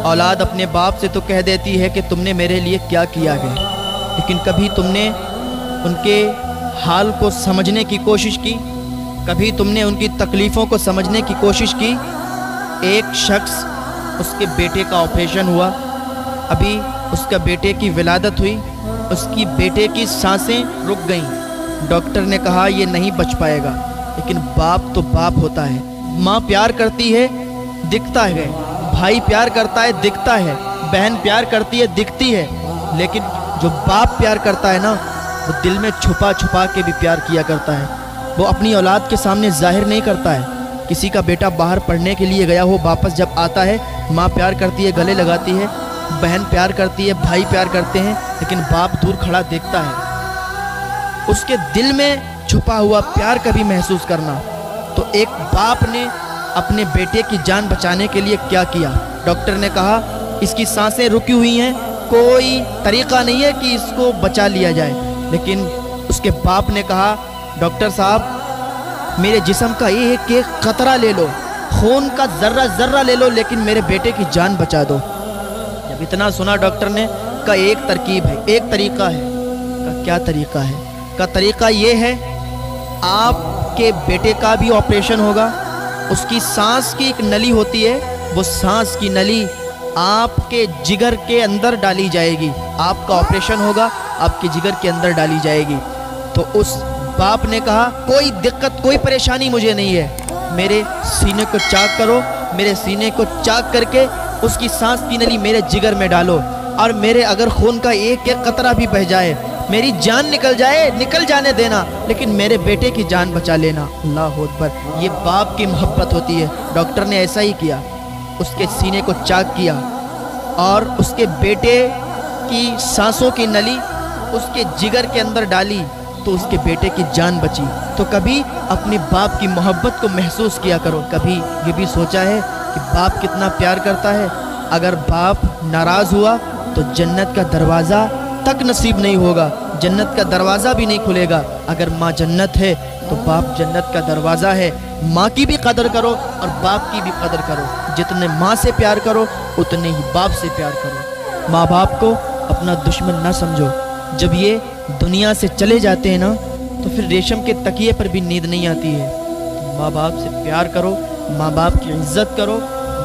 औलाद अपने बाप से तो कह देती है कि तुमने मेरे लिए क्या किया है, लेकिन कभी तुमने उनके हाल को समझने की कोशिश की? कभी तुमने उनकी तकलीफ़ों को समझने की कोशिश की? एक शख्स, उसके बेटे का ऑपरेशन हुआ, अभी उसका बेटे की विलादत हुई, उसकी बेटे की सांसें रुक गईं। डॉक्टर ने कहा ये नहीं बच पाएगा, लेकिन बाप तो बाप होता है। माँ प्यार करती है, दिखता है, भाई प्यार करता है, दिखता है, बहन प्यार करती है, दिखती है, लेकिन जो बाप प्यार करता है ना, वो दिल में छुपा छुपा के भी प्यार किया करता है। वो अपनी औलाद के सामने जाहिर नहीं करता है। किसी का बेटा बाहर पढ़ने के लिए गया हो, वापस जब आता है, माँ प्यार करती है, गले लगाती है, बहन प्यार करती है, भाई प्यार करते हैं, लेकिन बाप दूर खड़ा देखता है। उसके दिल में छुपा हुआ प्यार कभी महसूस करना। तो एक बाप ने अपने बेटे की जान बचाने के लिए क्या किया? डॉक्टर ने कहा इसकी सांसें रुकी हुई हैं, कोई तरीक़ा नहीं है कि इसको बचा लिया जाए। लेकिन उसके बाप ने कहा डॉक्टर साहब, मेरे जिस्म का एक एक कतरा ले लो, खून का ज़र्रा ज़र्रा ले लो, लेकिन मेरे बेटे की जान बचा दो। जब इतना सुना डॉक्टर ने, का एक तरकीब है, एक तरीक़ा है। का क्या तरीक़ा है? का तरीक़ा ये है, आपके बेटे का भी ऑपरेशन होगा, उसकी सांस की एक नली होती है, वो सांस की नली आपके जिगर के अंदर डाली जाएगी। आपका ऑपरेशन होगा, आपके जिगर के अंदर डाली जाएगी। तो उस बाप ने कहा कोई दिक्कत, कोई परेशानी मुझे नहीं है, मेरे सीने को चाक करो, मेरे सीने को चाक करके उसकी सांस की नली मेरे जिगर में डालो, और मेरे अगर खून का एक एक कतरा भी बह जाए, मेरी जान निकल जाए, निकल जाने देना, लेकिन मेरे बेटे की जान बचा लेना। अल्लाह अकबर। ये बाप की मोहब्बत होती है। डॉक्टर ने ऐसा ही किया, उसके सीने को चाक किया और उसके बेटे की सांसों की नली उसके जिगर के अंदर डाली, तो उसके बेटे की जान बची। तो कभी अपने बाप की मोहब्बत को महसूस किया करो। कभी ये भी सोचा है कि बाप कितना प्यार करता है? अगर बाप नाराज़ हुआ तो जन्नत का दरवाज़ा तक नसीब नहीं होगा, जन्नत का दरवाज़ा भी नहीं खुलेगा। अगर माँ जन्नत है तो बाप जन्नत का दरवाज़ा है। माँ की भी कदर करो और बाप की भी कदर करो। जितने माँ से प्यार करो उतने ही बाप से प्यार करो। माँ बाप को अपना दुश्मन ना समझो। जब ये दुनिया से चले जाते हैं ना, तो फिर रेशम के तकिए पर भी नींद नहीं आती है। माँ बाप से प्यार करो, माँ बाप की इज्जत करो,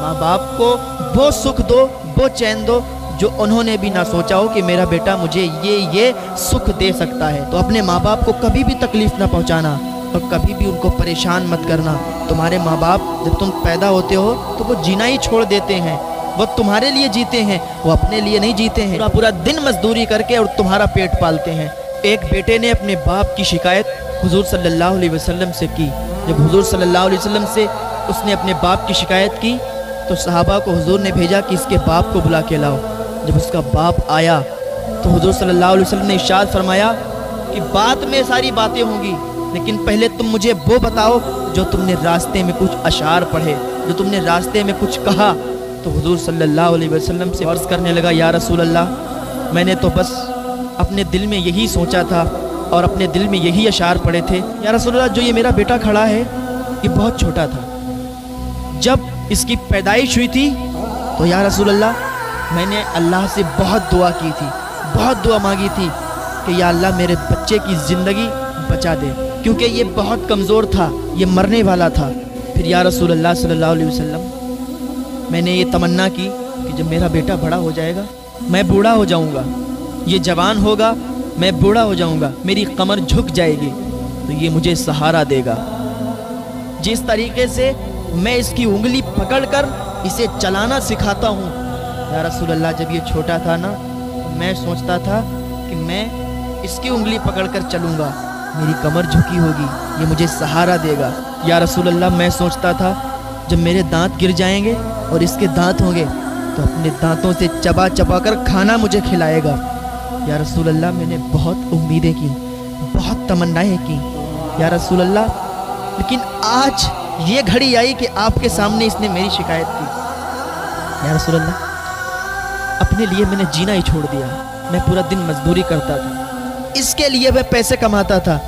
माँ बाप को वो सुख दो, वो चैन दो जो उन्होंने भी ना सोचा हो कि मेरा बेटा मुझे ये सुख दे सकता है। तो अपने माँ बाप को कभी भी तकलीफ़ ना पहुँचाना और कभी भी उनको परेशान मत करना। तुम्हारे माँ बाप जब तुम पैदा होते हो तो वो जीना ही छोड़ देते हैं, वो तुम्हारे लिए जीते हैं, वो अपने लिए नहीं जीते हैं। पूरा दिन मजदूरी करके और तुम्हारा पेट पालते हैं। एक बेटे ने अपने बाप की शिकायत हुजूर सल्लल्लाहु अलैहि वसल्लम से की। जब हुजूर सल्लल्लाहु अलैहि वसल्लम से उसने अपने बाप की शिकायत की तो सहाबा को हुजूर ने भेजा कि इसके बाप को बुला के लाओ। जब उसका बाप आया तो हुजूर सल्लल्लाहु अलैहि वसल्लम ने इरशाद फरमाया कि बाद में सारी बातें होंगी, लेकिन पहले तुम मुझे वो बताओ जो तुमने रास्ते में कुछ अशार पढ़े, जो तुमने रास्ते में कुछ कहा। तो हुजूर सल्लल्लाहु अलैहि वसल्लम से अर्ज़ करने लगा, या रसूल अल्लाह, मैंने तो बस अपने दिल में यही सोचा था और अपने दिल में यही अशार पढ़े थे। या रसूल अल्लाह, जो ये मेरा बेटा खड़ा है ये बहुत छोटा था, जब इसकी पैदाइश हुई थी तो या रसूल अल्लाह मैंने अल्लाह से बहुत दुआ की थी, बहुत दुआ मांगी थी कि या अल्लाह मेरे बच्चे की ज़िंदगी बचा दे, क्योंकि ये बहुत कमज़ोर था, ये मरने वाला था। फिर या रसूल अल्लाह सल्लल्लाहु अलैहि वसल्लम, मैंने ये तमन्ना की कि जब मेरा बेटा बड़ा हो जाएगा, मैं बूढ़ा हो जाऊंगा, ये जवान होगा, मैं बूढ़ा हो जाऊंगा, मेरी कमर झुक जाएगी, तो ये मुझे सहारा देगा। जिस तरीके से मैं इसकी उंगली पकड़कर इसे चलाना सिखाता हूँ, या रसूल अल्लाह, जब ये छोटा था ना, मैं सोचता था कि मैं इसकी उंगली पकड़कर चलूँगा, मेरी कमर झुकी होगी, ये मुझे सहारा देगा। या रसूल अल्लाह, मैं सोचता था जब मेरे दांत गिर जाएंगे और इसके दांत होंगे तो अपने दांतों से चबा चबा कर खाना मुझे खिलाएगा। या रसूल अल्लाह, मैंने बहुत उम्मीदें की, बहुत तमन्नाएं की या रसूल अल्लाह, लेकिन आज ये घड़ी आई कि आपके सामने इसने मेरी शिकायत की। या रसूल अल्लाह, अपने लिए मैंने जीना ही छोड़ दिया। मैं पूरा दिन मजदूरी करता था, इसके लिए मैं पैसे कमाता था,